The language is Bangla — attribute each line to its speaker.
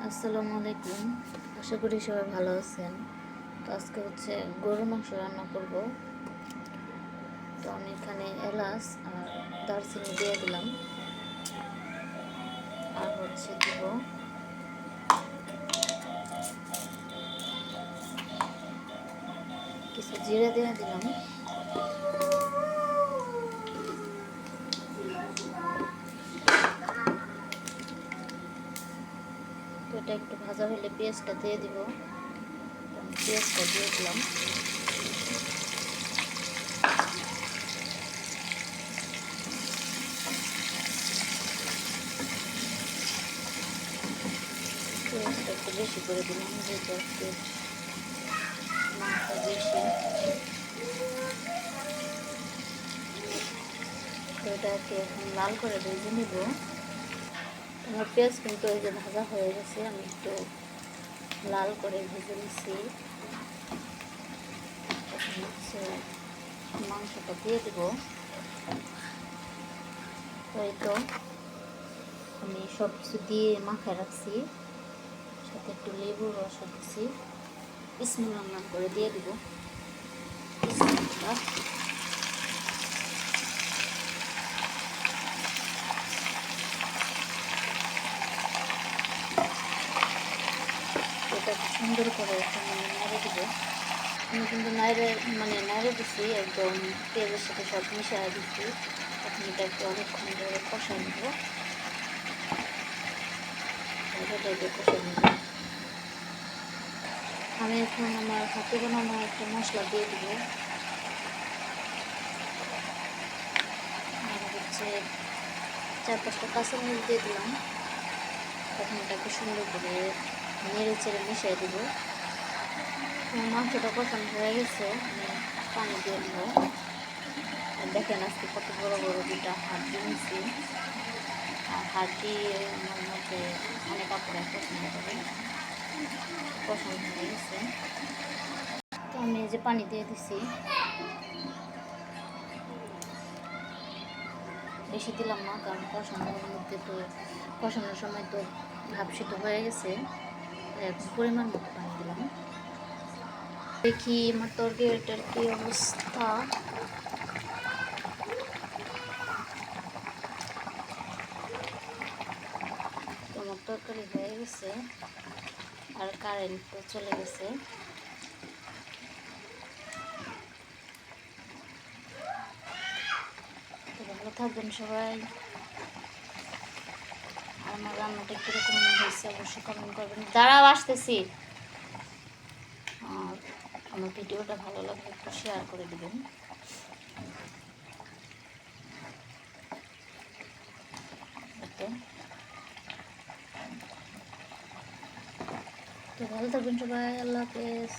Speaker 1: আসসালামু আলাইকুম। আশা করি সবাই ভালো আছেন। তো আজকে হচ্ছে গরুর মাংস রান্না করব। তো আমি এখানে এলাচ আর দারচিনি দিয়ে দিলাম, আর হচ্ছে দিব কিছু জিরা দিয়ে দিলাম। তো এটা একটু ভাজা হলে পেঁয়াজটা দিয়ে দিব। পেঁয়াজটা দিয়ে দিলাম। পেঁয়াজটা একটু বেশি করে দিলাম, যেহেতু একটু মাংস বেশি। তো এটাকে এখন লাল করে ভেজে নিব। আমার পেঁয়াজ কিন্তু এই যে ভাজা হয়ে গেছে, আমি একটু লাল করে ভেজে নিচ্ছি। এখন হচ্ছে মাংসটা দিয়ে দিব। এই তো আমি সব কিছু দিয়ে মাখায় রাখছি, সাথে একটু লেবুর রস দিচ্ছি। বিসমিল্লাহ করে দিয়ে দিব। বিসমিল্লাহ। এটা সুন্দর করে এখন আমি নাড়ে দিব। আমি কিন্তু নাড়ে দিচ্ছি, একদম পেঁয়াজের সাথে সব মিশিয়ে দিচ্ছি। এখন এটাকে অনেকক্ষণ ধরে কষাই নেব। কষাই নেব। আমি এখন আমার হাতে বানানো একটা মশলা দিয়ে দিব, আর হচ্ছে 4-5টা কাঁচামরিচ দিয়ে দিলাম। এখন এটাকে সুন্দর করে নেড়ে চেড়ে মিশিয়ে দেবো। মাংসটা কষানো হয়ে গেছে, আমি পানি দিয়ে নেব। আর দেখেন আজকে কত বড় বড় দুটা হাড্ডি নিয়েছি। আর হাড্ডি আমার মধ্যে অনেক আপনারা পছন্দ করে। কষানো হয়ে গেছে, তো আমি এই যে পানি দিয়ে দিছি। বেশি দিলাম না, কারণ কষানোর মধ্যে তো কষানোর সময় তো ভাব সিদ্ধ হয়ে গেছে। এখন পরিমাণ মতো পানি দিলাম। দেখি আমার তরকারিটার কি অবস্থা। আমার তরকারি হয়ে গেছে, আর কারেন্টও চলে গেছে। তো ভালো থাকবেন সবাই। আর আমার রান্নাটা কীরকম হয়েছে অবশ্যই কমেন্ট করবেন। দাঁড়াও আসতেছি। আর আমার ভিডিওটা ভালো লাগলে একটু শেয়ার করে দেবেন। তো ভালো থাকবেন সবাই। আল্লাহ হাফেজ।